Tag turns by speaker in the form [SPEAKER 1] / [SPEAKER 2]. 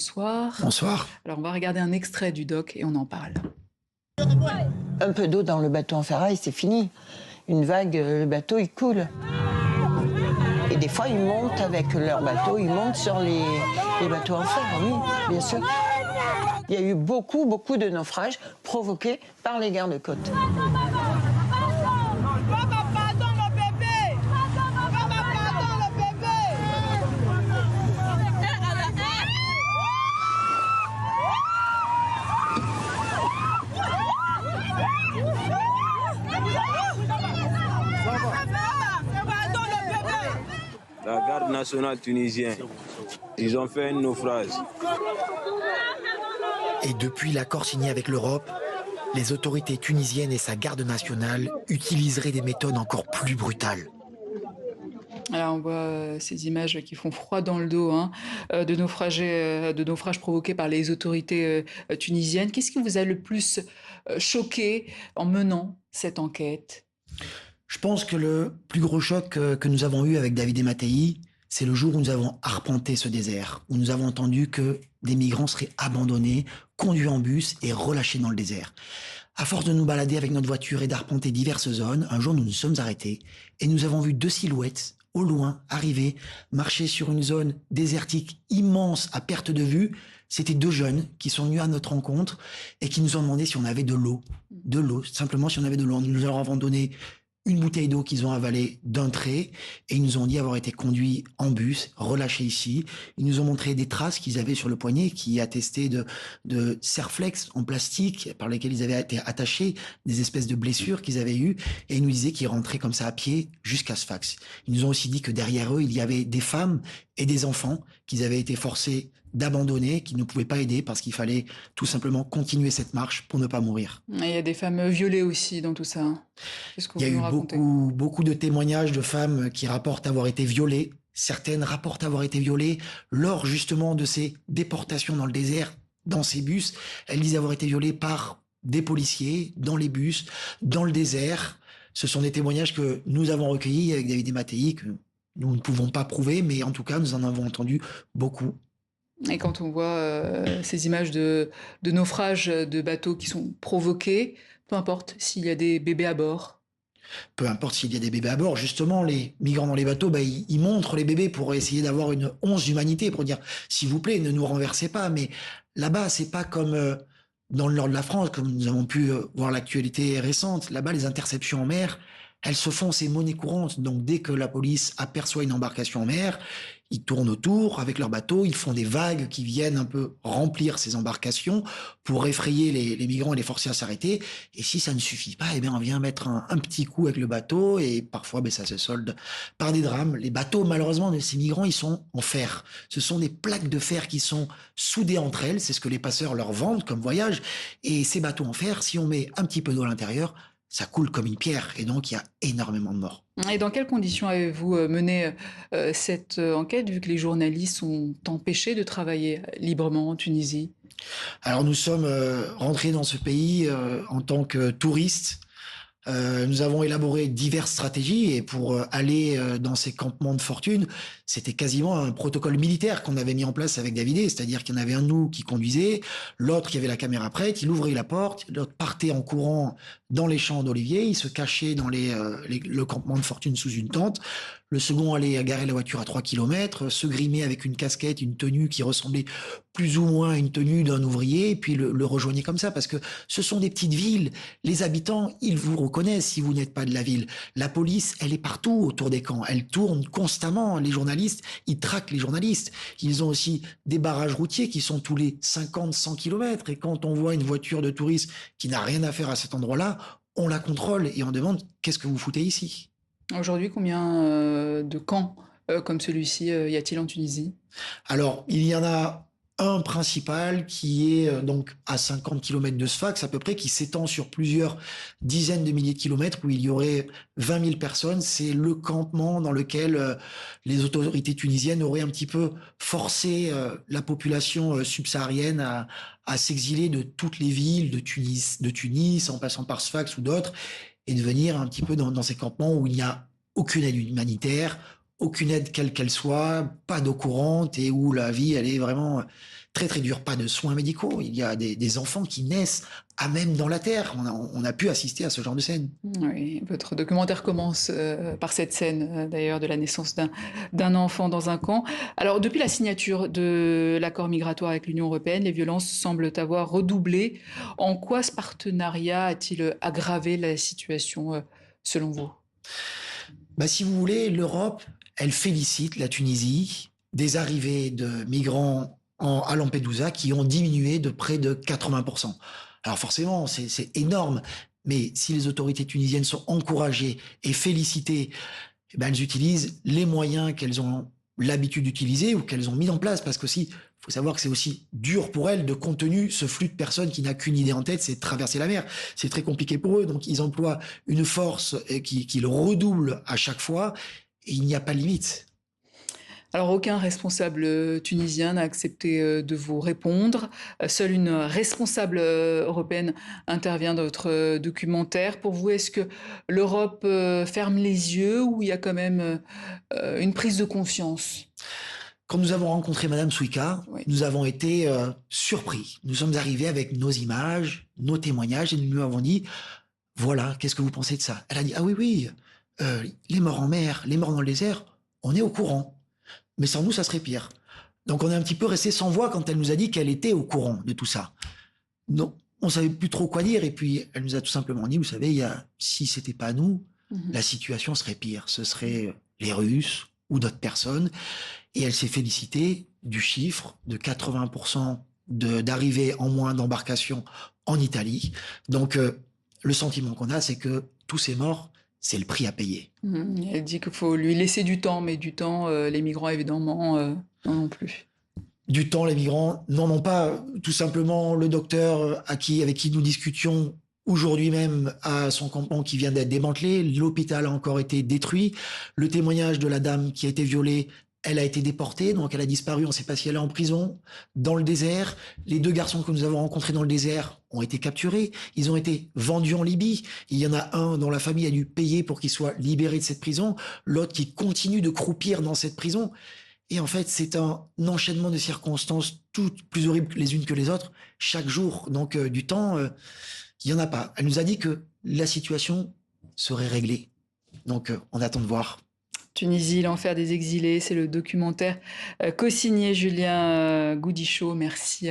[SPEAKER 1] Bonsoir.
[SPEAKER 2] Bonsoir.
[SPEAKER 1] Alors, on va regarder un extrait du doc et on en parle.
[SPEAKER 3] Un peu d'eau dans le bateau en ferraille, c'est fini. Une vague, le bateau, il coule. Et des fois, ils montent avec leur bateau, ils montent sur les bateaux en fer, oui, bien sûr. Il y a eu beaucoup de naufrages provoqués par les gardes-côtes.
[SPEAKER 4] La garde nationale tunisienne, ils ont fait un naufrage.
[SPEAKER 2] Et depuis l'accord signé avec l'Europe, les autorités tunisiennes et sa garde nationale utiliseraient des méthodes encore plus brutales.
[SPEAKER 1] Alors, on voit ces images qui font froid dans le dos, hein, de naufrages provoqués par les autorités tunisiennes. Qu'est-ce qui vous a le plus choqué en menant cette enquête?
[SPEAKER 2] Je pense que le plus gros choc que nous avons eu avec David et Mattei, c'est le jour où nous avons arpenté ce désert, où nous avons entendu que des migrants seraient abandonnés, conduits en bus et relâchés dans le désert. À force de nous balader avec notre voiture et d'arpenter diverses zones, un jour nous nous sommes arrêtés et nous avons vu deux silhouettes au loin arriver, marcher sur une zone désertique immense à perte de vue. C'était deux jeunes qui sont venus à notre rencontre et qui nous ont demandé si on avait de l'eau. De l'eau, simplement si on avait de l'eau. Nous leur avons donné une bouteille d'eau qu'ils ont avalée d'un trait et ils nous ont dit avoir été conduits en bus, relâchés ici. Ils nous ont montré des traces qu'ils avaient sur le poignet qui attestaient de serflex en plastique par lesquels ils avaient été attachés, des espèces de blessures qu'ils avaient eues et ils nous disaient qu'ils rentraient comme ça à pied jusqu'à Sfax. Ils nous ont aussi dit que derrière eux, il y avait des femmes et des enfants qu'ils avaient été forcés d'abandonner, qu'ils ne pouvaient pas aider parce qu'il fallait tout simplement continuer cette marche pour ne pas mourir.
[SPEAKER 1] Il y a des femmes violées aussi dans tout ça, hein. Qu'est-ce que
[SPEAKER 2] Il y a
[SPEAKER 1] vous
[SPEAKER 2] eu
[SPEAKER 1] nous racontez?
[SPEAKER 2] beaucoup de témoignages de femmes qui rapportent avoir été violées. Certaines rapportent avoir été violées lors justement de ces déportations dans le désert, dans ces bus. Elles disent avoir été violées par des policiers, dans les bus, dans le désert. Ce sont des témoignages que nous avons recueillis avec David et Mattei, que nous ne pouvons pas prouver, mais en tout cas, nous en avons entendu beaucoup.
[SPEAKER 1] Et quand on voit ces images de naufrages de bateaux qui sont provoqués, peu importe s'il y a des bébés à bord.
[SPEAKER 2] Peu importe s'il y a des bébés à bord, justement, les migrants dans les bateaux, ils montrent les bébés pour essayer d'avoir une once d'humanité, pour dire, s'il vous plaît, ne nous renversez pas. Mais là-bas, c'est pas comme dans le nord de la France, comme nous avons pu voir l'actualité récente. Là-bas, les interceptions en mer, elles se font, c'est monnaie courante. Donc, dès que la police aperçoit une embarcation en mer, ils tournent autour avec leur bateau, ils font des vagues qui viennent un peu remplir ces embarcations pour effrayer les migrants et les forcer à s'arrêter. Et si ça ne suffit pas, on vient mettre un petit coup avec le bateau et parfois, ça se solde par des drames. Les bateaux, malheureusement, de ces migrants, ils sont en fer. Ce sont des plaques de fer qui sont soudées entre elles. C'est ce que les passeurs leur vendent comme voyage. Et ces bateaux en fer, si on met un petit peu d'eau à l'intérieur, ça coule comme une pierre et donc il y a énormément de morts.
[SPEAKER 1] Et dans quelles conditions avez-vous mené cette enquête, vu que les journalistes sont empêchés de travailler librement en Tunisie?
[SPEAKER 2] Alors nous sommes rentrés dans ce pays en tant que touristes. Nous avons élaboré diverses stratégies et pour aller dans ces campements de fortune, c'était quasiment un protocole militaire qu'on avait mis en place avec David, c'est-à-dire qu'il y en avait un de nous qui conduisait, l'autre qui avait la caméra prête, il ouvrait la porte, l'autre partait en courant dans les champs d'oliviers, il se cachait dans le campement de fortune sous une tente. Le second allait garer la voiture à 3 kilomètres, se grimer avec une casquette, une tenue qui ressemblait plus ou moins à une tenue d'un ouvrier, et puis le rejoignait comme ça, parce que ce sont des petites villes. Les habitants, ils vous reconnaissent si vous n'êtes pas de la ville. La police, elle est partout autour des camps. Elle tourne constamment. Les journalistes, ils traquent les journalistes. Ils ont aussi des barrages routiers qui sont tous les 50, 100 kilomètres. Et quand on voit une voiture de touriste qui n'a rien à faire à cet endroit-là, on la contrôle et on demande « qu'est-ce que vous foutez ici ?»
[SPEAKER 1] Aujourd'hui, combien de camps comme celui-ci y a-t-il en Tunisie?
[SPEAKER 2] Alors, il y en a un principal qui est donc à 50 kilomètres de Sfax à peu près, qui s'étend sur plusieurs dizaines de milliers de kilomètres, où il y aurait 20 000 personnes. C'est le campement dans lequel les autorités tunisiennes auraient un petit peu forcé la population subsaharienne à s'exiler de toutes les villes de Tunis, en passant par Sfax ou d'autres, et de venir un petit peu dans ces campements où il n'y a aucune aide humanitaire, aucune aide quelle qu'elle soit, pas d'eau courante et où la vie, elle est vraiment très très dure. Pas de soins médicaux. Il y a des enfants qui naissent à même dans la terre. On a pu assister à ce genre de scène.
[SPEAKER 1] Oui, votre documentaire commence par cette scène, d'ailleurs, de la naissance d'un enfant dans un camp. Alors, depuis la signature de l'accord migratoire avec l'Union européenne, les violences semblent avoir redoublé. En quoi ce partenariat a-t-il aggravé la situation, selon vous?
[SPEAKER 2] Bah, si vous voulez, l'Europe, elle félicite la Tunisie des arrivées de migrants à Lampedusa qui ont diminué de près de 80%. Alors forcément, c'est énorme, mais si les autorités tunisiennes sont encouragées et félicitées, eh ben, elles utilisent les moyens qu'elles ont l'habitude d'utiliser ou qu'elles ont mis en place, parce qu'aussi, faut savoir que c'est aussi dur pour elles de contenir ce flux de personnes qui n'a qu'une idée en tête, c'est de traverser la mer. C'est très compliqué pour eux, donc ils emploient une force qui le redouble à chaque fois, et il n'y a pas de limite.
[SPEAKER 1] Alors, aucun responsable tunisien n'a accepté de vous répondre. Seule une responsable européenne intervient dans votre documentaire. Pour vous, est-ce que l'Europe ferme les yeux ou il y a quand même une prise de conscience?
[SPEAKER 2] Quand nous avons rencontré Madame Souika,
[SPEAKER 1] Oui.
[SPEAKER 2] nous avons été surpris. Nous sommes arrivés avec nos images, nos témoignages, et nous lui avons dit, voilà, qu'est-ce que vous pensez de ça? Elle a dit, ah oui, oui, les morts en mer, les morts dans le désert, on est au courant. Mais sans nous, ça serait pire. Donc on est un petit peu resté sans voix quand elle nous a dit qu'elle était au courant de tout ça. Non, on savait plus trop quoi dire, et puis elle nous a tout simplement dit, vous savez, si c'était pas nous,
[SPEAKER 1] Mhm.
[SPEAKER 2] la situation serait pire. Ce seraient les Russes ou d'autres personnes. Et elle s'est félicitée du chiffre de 80% d'arrivées en moins d'embarcations en Italie. Donc, le sentiment qu'on a, c'est que tous ces morts, c'est le prix à payer.
[SPEAKER 1] Mhm. Elle dit qu'il faut lui laisser du temps, mais du temps, les migrants, évidemment, n'en ont plus.
[SPEAKER 2] Du temps, les migrants n'en ont pas. Tout simplement, le docteur avec qui nous discutions aujourd'hui même a son campement qui vient d'être démantelé. L'hôpital a encore été détruit. Le témoignage de la dame qui a été violée, elle a été déportée, donc elle a disparu. On ne sait pas si elle est en prison, dans le désert. Les 2 garçons que nous avons rencontrés dans le désert ont été capturés. Ils ont été vendus en Libye. Il y en a un dont la famille a dû payer pour qu'il soit libéré de cette prison. L'autre qui continue de croupir dans cette prison. Et en fait, c'est un enchaînement de circonstances toutes plus horribles les unes que les autres chaque jour. Donc du temps, il y en a pas. Elle nous a dit que la situation serait réglée. Donc on attend de voir.
[SPEAKER 1] Tunisie, l'enfer des exilés, c'est le documentaire co-signé Julien Goudichaud. Merci à